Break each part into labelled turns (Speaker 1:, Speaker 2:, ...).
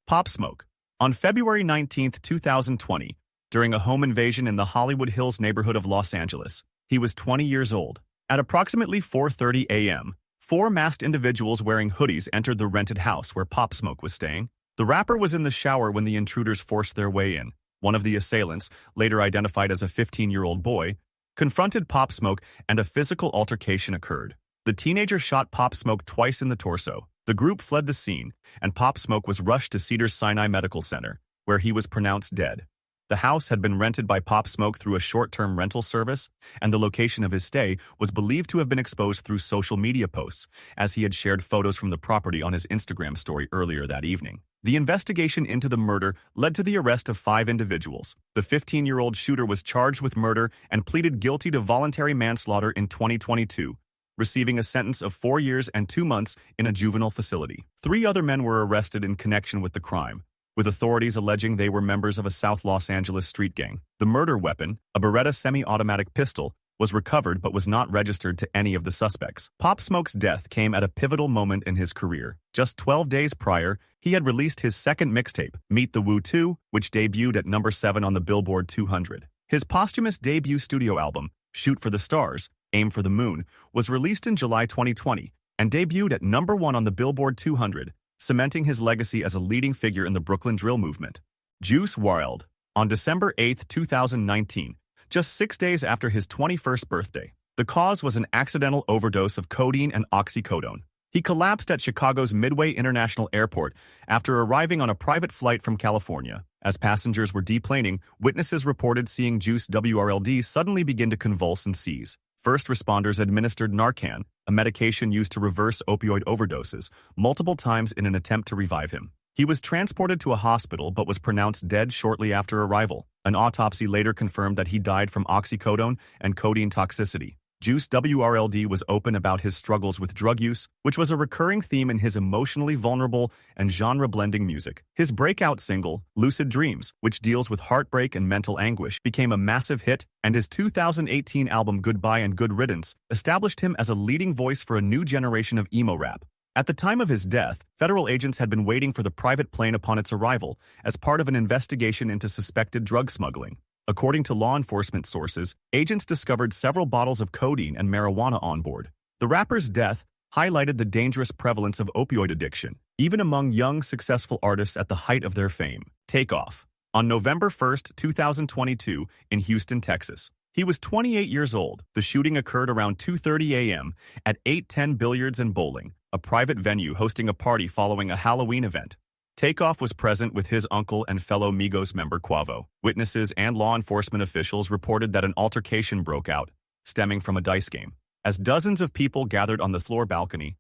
Speaker 1: Pop Smoke. On February 19, 2020, during a home invasion in the Hollywood Hills neighborhood of Los Angeles, he was 20 years old. At approximately 4:30 a.m., four masked individuals wearing hoodies entered the rented house where Pop Smoke was staying. The rapper was in the shower when the intruders forced their way in. One of the assailants, later identified as a 15-year-old boy, confronted Pop Smoke and a physical altercation occurred. The teenager shot Pop Smoke twice in the torso. The group fled the scene, and Pop Smoke was rushed to Cedars-Sinai Medical Center, where he was pronounced dead. The house had been rented by Pop Smoke through a short-term rental service, and the location of his stay was believed to have been exposed through social media posts, as he had shared photos from the property on his Instagram story earlier that evening. The investigation into the murder led to the arrest of 5 individuals. The 15-year-old shooter was charged with murder and pleaded guilty to voluntary manslaughter in 2022, receiving a sentence of 4 years and 2 months in a juvenile facility. 3 other men were arrested in connection with the crime, with authorities alleging they were members of a South Los Angeles street gang. The murder weapon, a Beretta semi-automatic pistol, was recovered but was not registered to any of the suspects. Pop Smoke's death came at a pivotal moment in his career. Just 12 days prior, he had released his second mixtape, Meet the Woo 2, which debuted at number 7 on the Billboard 200. His posthumous debut studio album, Shoot for the Stars, Aim for the Moon, was released in July 2020 and debuted at number 1 on the Billboard 200, cementing his legacy as a leading figure in the Brooklyn drill movement. Juice WRLD. On December 8, 2019, just 6 days after his 21st birthday, the cause was an accidental overdose of codeine and oxycodone. He collapsed at Chicago's Midway International Airport after arriving on a private flight from California. As passengers were deplaning, witnesses reported seeing Juice WRLD suddenly begin to convulse and seize. First responders administered Narcan, a medication used to reverse opioid overdoses, multiple times in an attempt to revive him. He was transported to a hospital but was pronounced dead shortly after arrival. An autopsy later confirmed that he died from oxycodone and codeine toxicity. Juice WRLD was open about his struggles with drug use, which was a recurring theme in his emotionally vulnerable and genre-blending music. His breakout single, Lucid Dreams, which deals with heartbreak and mental anguish, became a massive hit, and his 2018 album Goodbye and Good Riddance established him as a leading voice for a new generation of emo rap. At the time of his death, federal agents had been waiting for the private plane upon its arrival as part of an investigation into suspected drug smuggling. According to law enforcement sources, agents discovered several bottles of codeine and marijuana on board. The rapper's death highlighted the dangerous prevalence of opioid addiction, even among young, successful artists at the height of their fame. Takeoff. On November 1, 2022, in Houston, Texas. He was 28 years old. The shooting occurred around 2:30 a.m. at 810 Billiards and Bowling, a private venue hosting a party following a Halloween event. Takeoff was present with his uncle and fellow Migos member Quavo. Witnesses and law enforcement officials reported that an altercation broke out, stemming from a dice game. As dozens of people gathered on the floor balcony,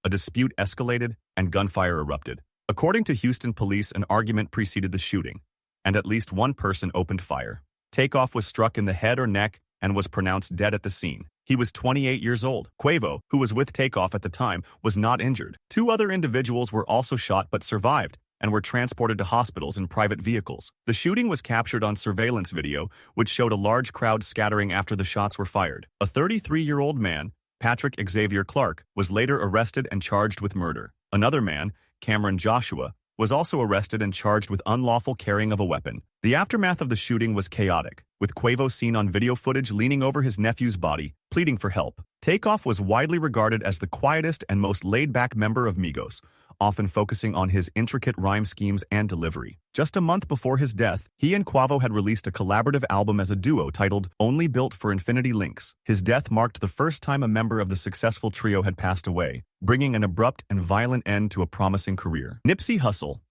Speaker 1: a dispute escalated and gunfire erupted. According to Houston police, an argument preceded the shooting, and at least one person opened fire. Takeoff was struck in the head or neck and was pronounced dead at the scene. He was 28 years old. Quavo, who was with Takeoff at the time, was not injured. 2 other individuals were also shot but survived and were transported to hospitals in private vehicles. The shooting was captured on surveillance video, which showed a large crowd scattering after the shots were fired. A 33-year-old man, Patrick Xavier Clark, was later arrested and charged with murder. Another man, Cameron Joshua, was also arrested and charged with unlawful carrying of a weapon. The aftermath of the shooting was chaotic, with Quavo seen on video footage leaning over his nephew's body, pleading for help. Takeoff was widely regarded as the quietest and most laid-back member of Migos, often focusing on his intricate rhyme schemes and delivery. Just a month before his death, he and Quavo had released a collaborative album as a duo titled Only Built for Infinity Links. His death marked the first time a member of the successful trio had passed away, bringing an abrupt and violent end to a promising career. Nipsey Hussle.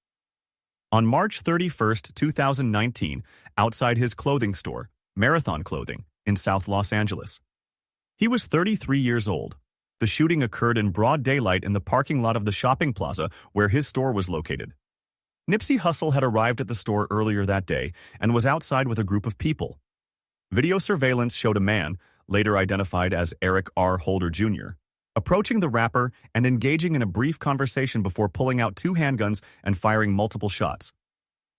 Speaker 1: On March 31, 2019, outside his clothing store, Marathon Clothing, in South Los Angeles. He was 33 years old. The shooting occurred in broad daylight in the parking lot of the shopping plaza where his store was located. Nipsey Hussle had arrived at the store earlier that day and was outside with a group of people. Video surveillance showed a man, later identified as Eric R. Holder Jr., approaching the rapper and engaging in a brief conversation before pulling out 2 handguns and firing multiple shots.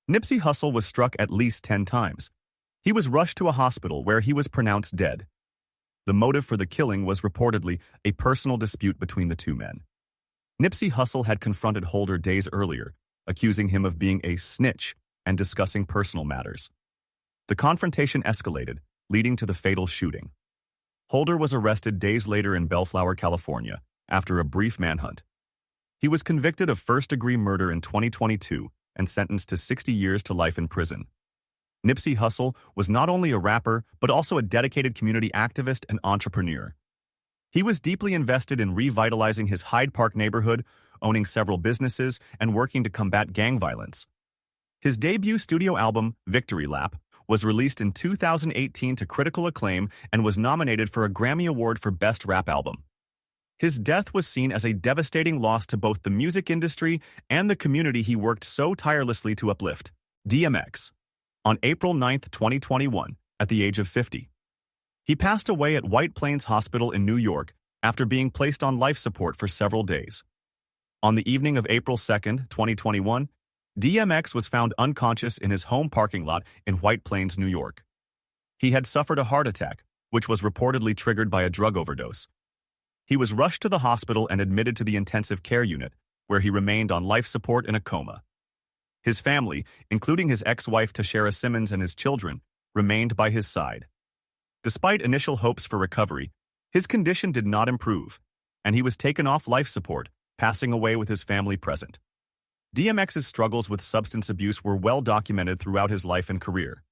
Speaker 1: Nipsey Hussle was struck at least 10 times. He was rushed to a hospital where he was pronounced dead. The motive for the killing was reportedly a personal dispute between the 2 men. Nipsey Hussle had confronted Holder days earlier, accusing him of being a snitch and discussing personal matters. The confrontation escalated, leading to the fatal shooting. Holder was arrested days later in Bellflower, California, after a brief manhunt. He was convicted of first-degree murder in 2022 and sentenced to 60 years to life in prison. Nipsey Hussle was not only a rapper, but also a dedicated community activist and entrepreneur. He was deeply invested in revitalizing his Hyde Park neighborhood, owning several businesses, and working to combat gang violence. His debut studio album, Victory Lap, was released in 2018 to critical acclaim and was nominated for a Grammy Award for Best Rap Album. His death was seen as a devastating loss to both the music industry and the community he worked so tirelessly to uplift. DMX. On April 9, 2021, at the age of 50. He passed away at White Plains Hospital in New York after being placed on life support for several days. On the evening of April 2, 2021, DMX was found unconscious in his home parking lot in White Plains, New York. He had suffered a heart attack, which was reportedly triggered by a drug overdose. He was rushed to the hospital and admitted to the intensive care unit, where he remained on life support in a coma. His family, including his ex-wife Tashara Simmons and his children, remained by his side. Despite initial hopes for recovery, his condition did not improve, and he was taken off life support, passing away with his family present. DMX's struggles with substance abuse were well documented throughout his life and career.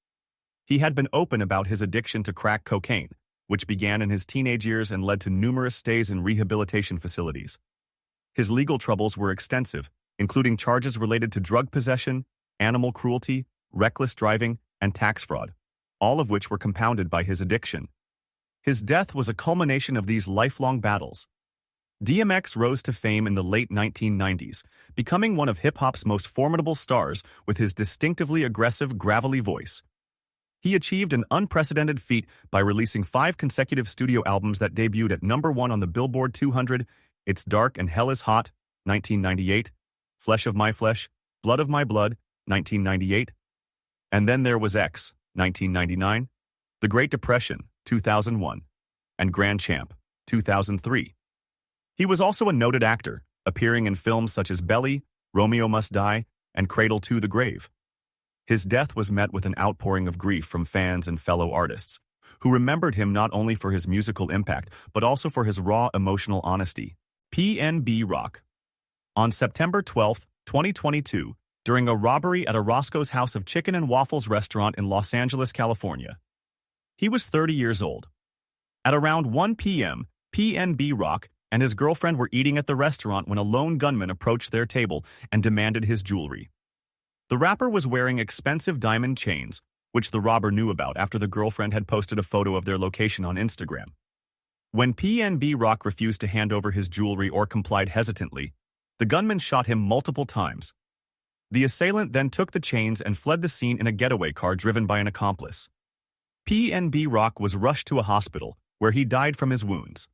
Speaker 1: He had been open about his addiction to crack cocaine, which began in his teenage years and led to numerous stays in rehabilitation facilities. His legal troubles were extensive, including charges related to drug possession, animal cruelty, reckless driving, and tax fraud, all of which were compounded by his addiction. His death was a culmination of these lifelong battles. DMX rose to fame in the late 1990s, becoming one of hip-hop's most formidable stars with his distinctively aggressive, gravelly voice. He achieved an unprecedented feat by releasing 5 consecutive studio albums that debuted at #1 on the Billboard 200, It's Dark and Hell is Hot, 1998, Flesh of My Flesh, Blood of My Blood, 1998, and Then There Was X, 1999, The Great Depression, 2001, and Grand Champ, 2003. He was also a noted actor, appearing in films such as Belly, Romeo Must Die, and Cradle to the Grave. His death was met with an outpouring of grief from fans and fellow artists, who remembered him not only for his musical impact, but also for his raw emotional honesty. PnB Rock. On September 12, 2022, during a robbery at a Roscoe's House of Chicken and Waffles restaurant in Los Angeles, California. He was 30 years old. At around 1 p.m., PnB Rock and his girlfriend were eating at the restaurant when a lone gunman approached their table and demanded his jewelry. The rapper was wearing expensive diamond chains, which the robber knew about after the girlfriend had posted a photo of their location on Instagram. When PnB Rock refused to hand over his jewelry or complied hesitantly, the gunman shot him multiple times. The assailant then took the chains and fled the scene in a getaway car driven by an accomplice. PnB Rock was rushed to a hospital, where he died from his wounds.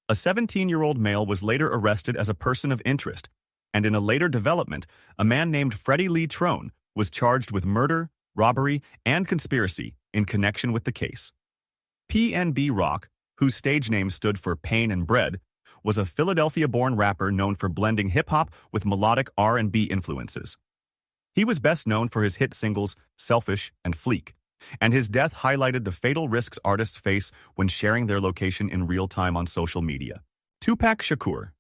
Speaker 1: A 17-year-old male was later arrested as a person of interest, and in a later development, a man named Freddie Lee Trone was charged with murder, robbery, and conspiracy in connection with the case. PnB Rock, whose stage name stood for Pain and Bread, was a Philadelphia-born rapper known for blending hip-hop with melodic R&B influences. He was best known for his hit singles Selfish and Fleek, and his death highlighted the fatal risks artists face when sharing their location in real time on social media. Tupac Shakur.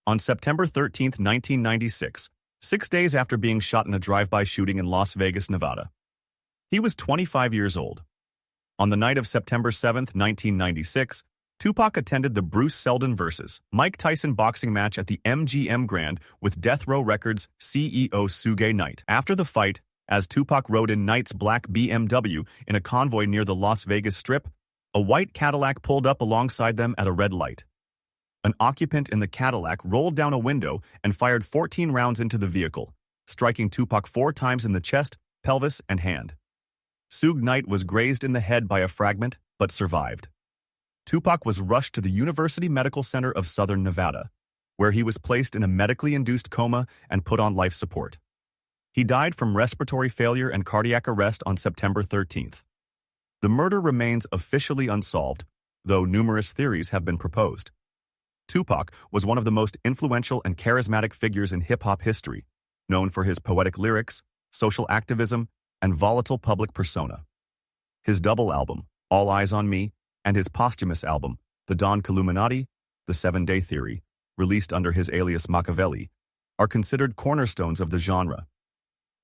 Speaker 1: On September 13, 1996, 6 days after being shot in a drive-by shooting in Las Vegas, Nevada. He was 25 years old. On the night of September 7, 1996, Tupac attended the Bruce Seldon vs. Mike Tyson boxing match at the MGM Grand with Death Row Records CEO Suge Knight. After the fight, as Tupac rode in Knight's black BMW in a convoy near the Las Vegas Strip, a white Cadillac pulled up alongside them at a red light. An occupant in the Cadillac rolled down a window and fired 14 rounds into the vehicle, striking Tupac 4 times in the chest, pelvis, and hand. Suge Knight was grazed in the head by a fragment, but survived. Tupac was rushed to the University Medical Center of Southern Nevada, where he was placed in a medically induced coma and put on life support. He died from respiratory failure and cardiac arrest on September 13th. The murder remains officially unsolved, though numerous theories have been proposed. Tupac was one of the most influential and charismatic figures in hip-hop history, known for his poetic lyrics, social activism, and volatile public persona. His double album, All Eyes on Me, and his posthumous album, The Don Illuminati, The 7-Day Theory, released under his alias Machiavelli, are considered cornerstones of the genre.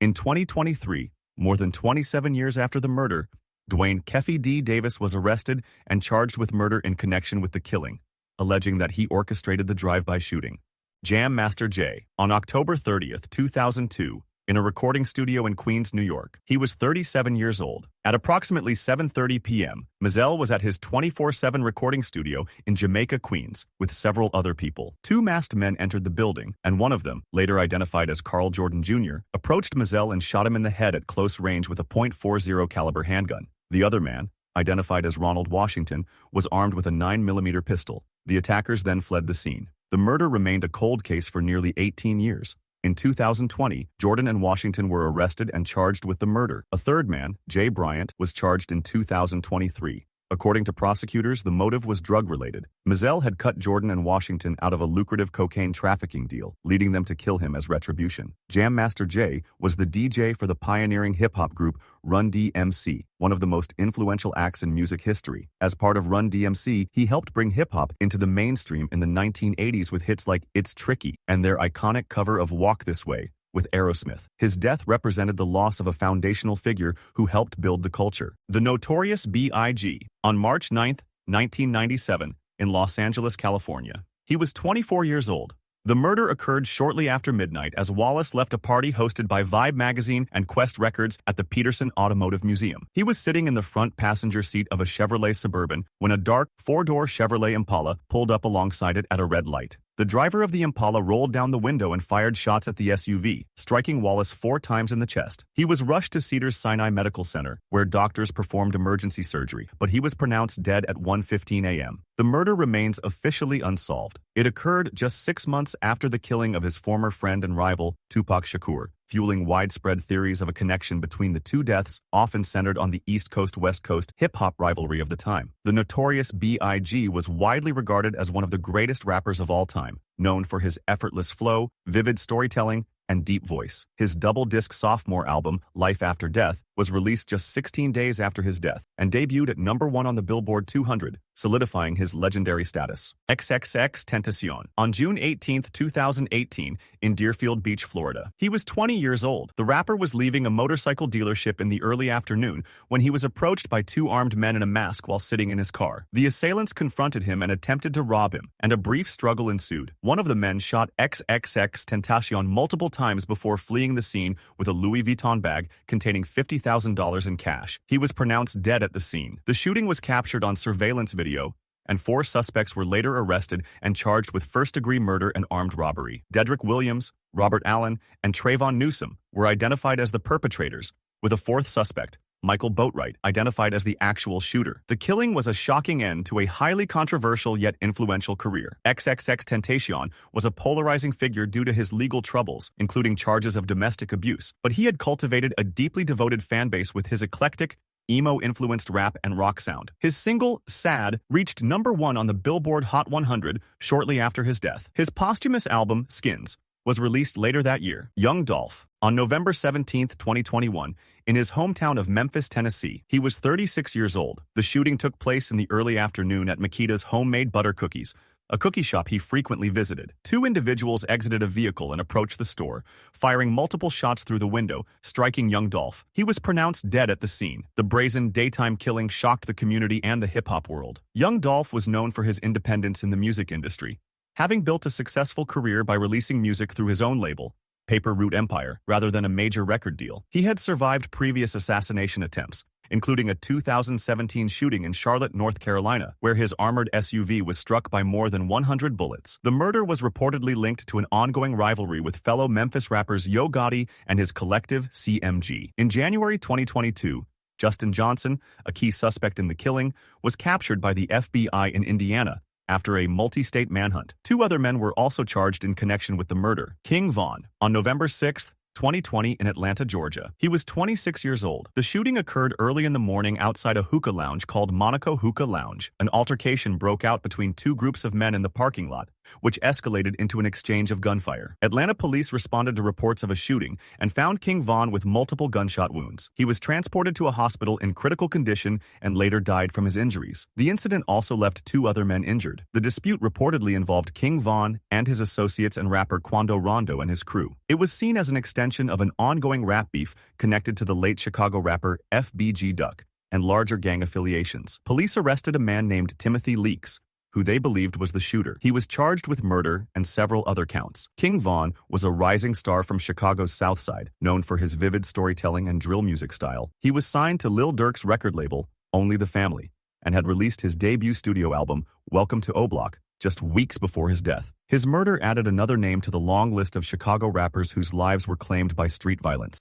Speaker 1: In 2023, more than 27 years after the murder, Dwayne "Keffy" D. Davis was arrested and charged with murder in connection with the killing, alleging that he orchestrated the drive-by shooting. Jam Master Jay, on October 30, 2002, in a recording studio in Queens, New York. He was 37 years old. At approximately 7:30 p.m., Mizell was at his 24/7 recording studio in Jamaica, Queens, with several other people. Two masked men entered the building, and one of them, later identified as Carl Jordan Jr., approached Mizell and shot him in the head at close range with a .40 caliber handgun. The other man, identified as Ronald Washington, was armed with a 9mm pistol. The attackers then fled the scene. The murder remained a cold case for nearly 18 years. In 2020, Jordan and Washington were arrested and charged with the murder. A third man, Jay Bryant, was charged in 2023. According to prosecutors, the motive was drug-related. Mizell had cut Jordan and Washington out of a lucrative cocaine trafficking deal, leading them to kill him as retribution. Jam Master Jay was the DJ for the pioneering hip-hop group Run DMC, one of the most influential acts in music history. As part of Run DMC, he helped bring hip-hop into the mainstream in the 1980s with hits like It's Tricky and their iconic cover of Walk This Way with Aerosmith. His death represented the loss of a foundational figure who helped build the culture. The Notorious B.I.G. on March 9, 1997, in Los Angeles, California. He was 24 years old. The murder occurred shortly after midnight as Wallace left a party hosted by Vibe magazine and Quest Records at the Peterson Automotive Museum. He was sitting in the front passenger seat of a Chevrolet Suburban when a dark, four-door Chevrolet Impala pulled up alongside it at a red light. The driver of the Impala rolled down the window and fired shots at the SUV, striking Wallace 4 times in the chest. He was rushed to Cedars-Sinai Medical Center, where doctors performed emergency surgery, but he was pronounced dead at 1:15 a.m. The murder remains officially unsolved. It occurred just 6 months after the killing of his former friend and rival, Tupac Shakur, fueling widespread theories of a connection between the two deaths, often centered on the East Coast-West Coast hip-hop rivalry of the time. The Notorious B.I.G. was widely regarded as one of the greatest rappers of all time, known for his effortless flow, vivid storytelling, and deep voice. His double-disc sophomore album, Life After Death, was released just 16 days after his death and debuted at #1 on the Billboard 200, solidifying his legendary status. XXXTentacion, on June 18, 2018, in Deerfield Beach, Florida. He was 20 years old. The rapper was leaving a motorcycle dealership in the early afternoon when he was approached by 2 armed men in a mask while sitting in his car. The assailants confronted him and attempted to rob him, and a brief struggle ensued. One of the men shot XXXTentacion multiple times before fleeing the scene with a Louis Vuitton bag containing $50,000 in cash. He was pronounced dead at the scene. The shooting was captured on surveillance video, and 4 suspects were later arrested and charged with first-degree murder and armed robbery. Dedrick Williams, Robert Allen, and Trayvon Newsom were identified as the perpetrators, with a 4th suspect, Michael Boatwright, identified as the actual shooter. The killing was a shocking end to a highly controversial yet influential career. XXXTentacion was a polarizing figure due to his legal troubles, including charges of domestic abuse, but he had cultivated a deeply devoted fanbase with his eclectic, emo-influenced rap and rock sound. His single, Sad, reached #1 on the Billboard Hot 100 shortly after his death. His posthumous album, Skins, was released later that year. Young Dolph, on November 17, 2021, in his hometown of Memphis, Tennessee. He was 36 years old. The shooting took place in the early afternoon at Makita's Homemade Butter Cookies, a cookie shop he frequently visited. 2 individuals exited a vehicle and approached the store, firing multiple shots through the window, striking young Dolph. He was pronounced dead at the scene. The brazen daytime killing shocked the community and the hip-hop world. Young Dolph was known for his independence in the music industry, having built a successful career by releasing music through his own label, Paper Route Empire, rather than a major record deal. He had survived previous assassination attempts, including a 2017 shooting in Charlotte, North Carolina, where his armored SUV was struck by more than 100 bullets. The murder was reportedly linked to an ongoing rivalry with fellow Memphis rappers Yo Gotti and his collective CMG. In January 2022, Justin Johnson, a key suspect in the killing, was captured by the FBI in Indiana after a multi-state manhunt. 2 other men were also charged in connection with the murder. King Von, on November 6, 2020, in Atlanta, Georgia. He was 26 years old. The shooting occurred early in the morning outside a hookah lounge called Monaco Hookah Lounge. An altercation broke out between 2 groups of men in the parking lot, which escalated into an exchange of gunfire. Atlanta police responded to reports of a shooting and found King Von with multiple gunshot wounds. He was transported to a hospital in critical condition and later died from his injuries. The incident also left 2 other men injured. The dispute reportedly involved King Von and his associates and rapper Quando Rondo and his crew. It was seen as an extension of an ongoing rap beef connected to the late Chicago rapper FBG Duck and larger gang affiliations. Police arrested a man named Timothy Leaks, who they believed was the shooter. He was charged with murder and several other counts. King Von was a rising star from Chicago's South Side, known for his vivid storytelling and drill music style. He was signed to Lil Durk's record label, Only the Family, and had released his debut studio album, Welcome to O-Block, just weeks before his death. His murder added another name to the long list of Chicago rappers whose lives were claimed by street violence.